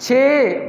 6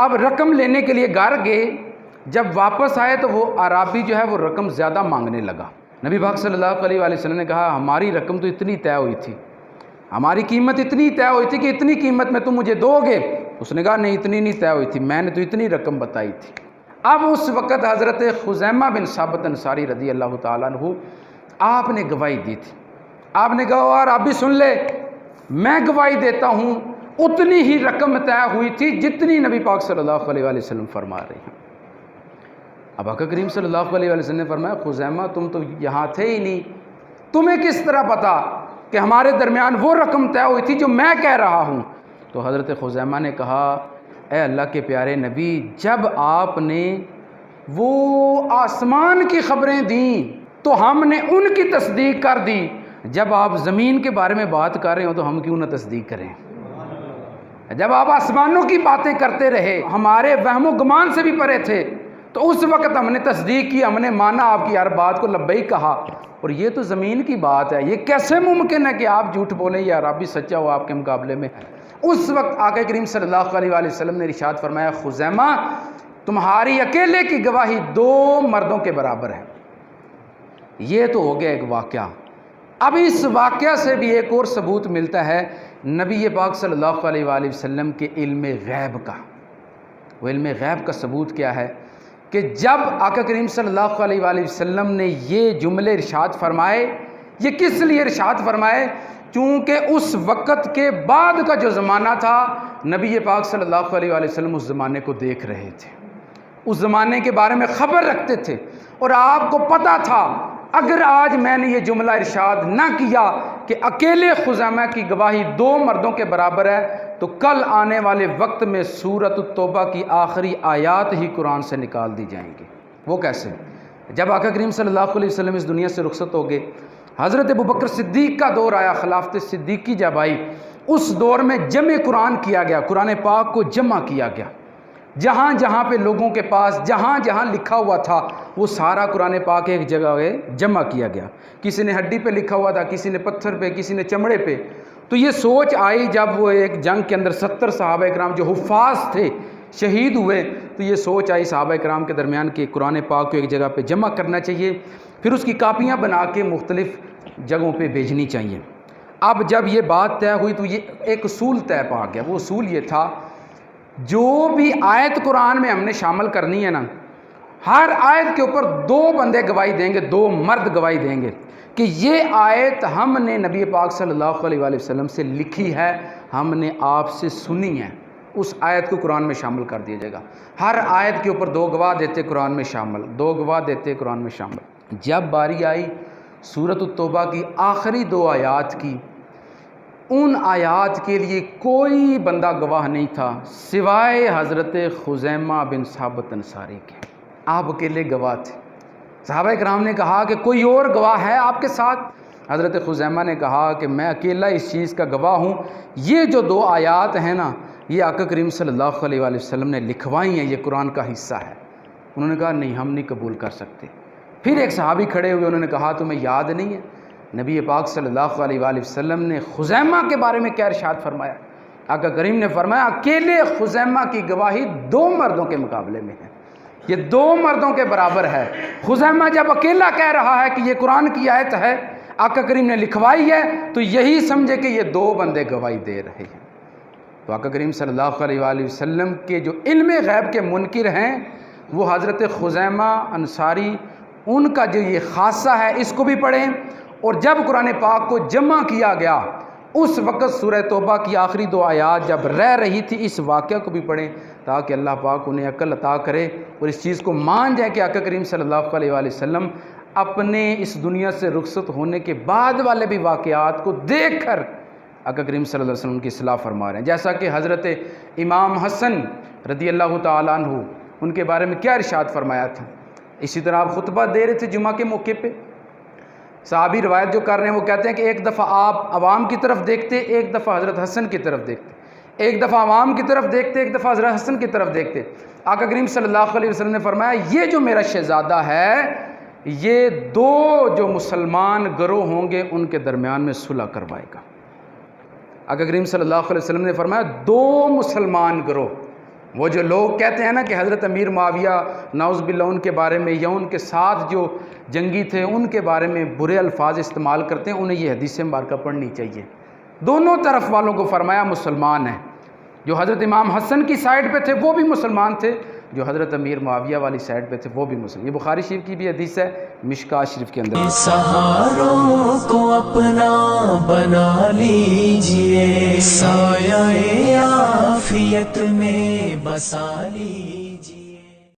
اب رقم لینے کے لیے گھر گئے، جب واپس آئے تو وہ عرابی جو ہے وہ رقم زیادہ مانگنے لگا۔ نبی پاک صلی اللہ علیہ وآلہ وسلم نے کہا ہماری رقم تو اتنی طے ہوئی تھی، ہماری قیمت اتنی طے ہوئی تھی کہ اتنی قیمت میں تم مجھے دو گے؟ اس نے کہا نہیں، اتنی نہیں طے ہوئی تھی، میں نے تو اتنی رقم بتائی تھی۔ اب اس وقت حضرت خزیمہ بن ثابت انصاری رضی اللہ تعالیٰ عنہ آپ نے گواہی دی تھی۔ آپ نے کہا اور آپ بھی سن لے، میں گواہی دیتا ہوں اتنی ہی رقم طے ہوئی تھی جتنی نبی پاک صلی اللہ علیہ وآلہ وسلم فرما رہے ہیں۔ اب آقا کریم صلی اللہ علیہ وآلہ وسلم نے فرمایا خزیمہ تم تو یہاں تھے ہی نہیں، تمہیں کس طرح پتا کہ ہمارے درمیان وہ رقم طے ہوئی تھی جو میں کہہ رہا ہوں؟ تو حضرت خزیمہ نے کہا اے اللہ کے پیارے نبی، جب آپ نے وہ آسمان کی خبریں دیں تو ہم نے ان کی تصدیق کر دی، جب آپ زمین کے بارے میں بات کر رہے ہو تو ہم کیوں نہ تصدیق کریں؟ جب آپ آسمانوں کی باتیں کرتے رہے، ہمارے وہم و گمان سے بھی پرے تھے، تو اس وقت ہم نے تصدیق کی، ہم نے مانا آپ کی ہر بات کو لبیک کہا۔ اور یہ تو زمین کی بات ہے، یہ کیسے ممکن ہے کہ آپ جھوٹ بولیں یا عربی سچا ہو آپ کے مقابلے میں؟ اس وقت آقا کریم صلی اللہ علیہ وآلہ وسلم نے ارشاد فرمایا خزیمہ تمہاری اکیلے کی گواہی 2 مردوں کے برابر ہے۔ یہ تو ہو گیا ایک واقعہ۔ اب اس واقعہ سے بھی ایک اور ثبوت ملتا ہے نبی پاک صلی اللہ علیہ وآلہ وسلم کے علم غیب کا۔ وہ علم غیب کا ثبوت کیا ہے کہ جب آقا کریم صلی اللہ علیہ وآلہ وسلم نے یہ جملے ارشاد فرمائے، یہ کس لیے ارشاد فرمائے؟ چونکہ اس وقت کے بعد کا جو زمانہ تھا، نبی پاک صلی اللہ علیہ وآلہ وسلم اس زمانے کو دیکھ رہے تھے، اس زمانے کے بارے میں خبر رکھتے تھے، اور آپ کو پتہ تھا اگر آج میں نے یہ جملہ ارشاد نہ کیا کہ اکیلے خزیمہ کی گواہی 2 مردوں کے برابر ہے، تو کل آنے والے وقت میں سورۃ التوبہ کی آخری آیات ہی قرآن سے نکال دی جائیں گی۔ وہ کیسے؟ جب آقا کریم صلی اللہ علیہ وسلم اس دنیا سے رخصت ہو گئے، حضرت ابوبکر صدیق کا دور آیا، خلافت صدیقی جب آئی، اس دور میں جمع قرآن کیا گیا، قرآن پاک کو جمع کیا گیا، جہاں جہاں پہ لوگوں کے پاس جہاں جہاں لکھا ہوا تھا وہ سارا قرآن پاک ایک جگہ جمع کیا گیا۔ کسی نے ہڈی پہ لکھا ہوا تھا، کسی نے پتھر پہ، کسی نے چمڑے پہ۔ تو یہ سوچ آئی جب وہ ایک جنگ کے اندر 70 صحابہ کرام جو حفاظ تھے شہید ہوئے، تو یہ سوچ آئی صحابہ کرام کے درمیان کہ قرآن پاک کو ایک جگہ پہ جمع کرنا چاہیے، پھر اس کی کاپیاں بنا کے مختلف جگہوں پہ بھیجنی چاہیے۔ اب جب یہ بات طے ہوئی تو یہ ایک اصول طے پا گیا۔ وہ اصول یہ تھا جو بھی آیت قرآن میں ہم نے شامل کرنی ہے نا، ہر آیت کے اوپر 2 بندے گواہی دیں گے، 2 مرد گواہی دیں گے کہ یہ آیت ہم نے نبی پاک صلی اللہ علیہ وآلہ وسلم سے لکھی ہے، ہم نے آپ سے سنی ہے، اس آیت کو قرآن میں شامل کر دیا جائے گا۔ ہر آیت کے اوپر 2 گواہ دیتے قرآن میں شامل، 2 گواہ دیتے قرآن میں شامل۔ جب باری آئی سورۃ التوبہ کی آخری 2 آیات کی، ان آیات کے لیے کوئی بندہ گواہ نہیں تھا سوائے حضرت خزیمہ بن ثابت انصاری کے۔ آپ اکیلے گواہ تھے۔ صحابہ کرام نے کہا کہ کوئی اور گواہ ہے آپ کے ساتھ؟ حضرت خزیمہ نے کہا کہ میں اکیلا اس چیز کا گواہ ہوں، یہ جو 2 آیات ہیں نا، یہ آقا کریم صلی اللہ علیہ وآلہ وسلم نے لکھوائی ہیں، یہ قرآن کا حصہ ہے۔ انہوں نے کہا نہیں، ہم نہیں قبول کر سکتے۔ پھر ایک صحابی کھڑے ہوئے، انہوں نے کہا تمہیں یاد نہیں ہے نبی پاک صلی اللہ علیہ وآلہ وسلم نے خزیمہ کے بارے میں کیا ارشاد فرمایا؟ آقا کریم نے فرمایا اکیلے خزیمہ کی گواہی 2 مردوں کے مقابلے میں ہے، یہ 2 مردوں کے برابر ہے۔ خزیمہ جب اکیلا کہہ رہا ہے کہ یہ قرآن کی آیت ہے، آقا کریم نے لکھوائی ہے، تو یہی سمجھے کہ یہ 2 بندے گواہی دے رہے ہیں۔ تو آقا کریم صلی اللہ علیہ وآلہ وسلم کے جو علم غیب کے منکر ہیں وہ حضرت خزیمہ انصاری، ان کا جو یہ خاصہ ہے اس کو بھی پڑھیں، اور جب قرآن پاک کو جمع کیا گیا اس وقت سورہ توبہ کی آخری 2 آیات جب رہ رہی تھی، اس واقعہ کو بھی پڑھیں تاکہ اللہ پاک انہیں عقل عطا کرے اور اس چیز کو مان جائیں کہ آقا کریم صلی اللہ علیہ وآلہ وسلم اپنے اس دنیا سے رخصت ہونے کے بعد والے بھی واقعات کو دیکھ کر آقا کریم صلی اللہ علیہ وسلم کی اصلاح فرما رہے ہیں۔ جیسا کہ حضرت امام حسن رضی اللہ تعالیٰ عنہ، ان کے بارے میں کیا ارشاد فرمایا تھا؟ اسی طرح آپ خطبہ دے رہے تھے جمعہ کے موقع پہ، صحابی روایت جو کر رہے ہیں وہ کہتے ہیں کہ ایک دفعہ آپ عوام کی طرف دیکھتے، ایک دفعہ حضرت حسن کی طرف دیکھتے، ایک دفعہ عوام کی طرف دیکھتے، ایک دفعہ حضرت حسن کی طرف دیکھتے۔ آقا کریم صلی اللہ علیہ وسلم نے فرمایا یہ جو میرا شہزادہ ہے، یہ 2 جو مسلمان گروہ ہوں گے ان کے درمیان میں صلح کروائے گا۔ آقا کریم صلی اللہ علیہ وسلم نے فرمایا 2 مسلمان گروہ، وہ جو لوگ کہتے ہیں نا کہ حضرت امیر معاویہ نعوذ باللہ ان کے بارے میں یا ان کے ساتھ جو جنگی تھے ان کے بارے میں برے الفاظ استعمال کرتے ہیں، انہیں یہ حدیث مبارکہ پڑھنی چاہیے۔ دونوں طرف والوں کو فرمایا مسلمان ہیں، جو حضرت امام حسن کی سائڈ پہ تھے وہ بھی مسلمان تھے، جو حضرت امیر معاویہ والی سائڈ پہ تھے وہ بھی مسلم۔ یہ بخاری شریف کی بھی حدیث ہے، مشکاۃ شریف کے اندر۔ سہاروں کو اپنا بنا لیجئے، سایہ عافیت میں بسا لیجئے۔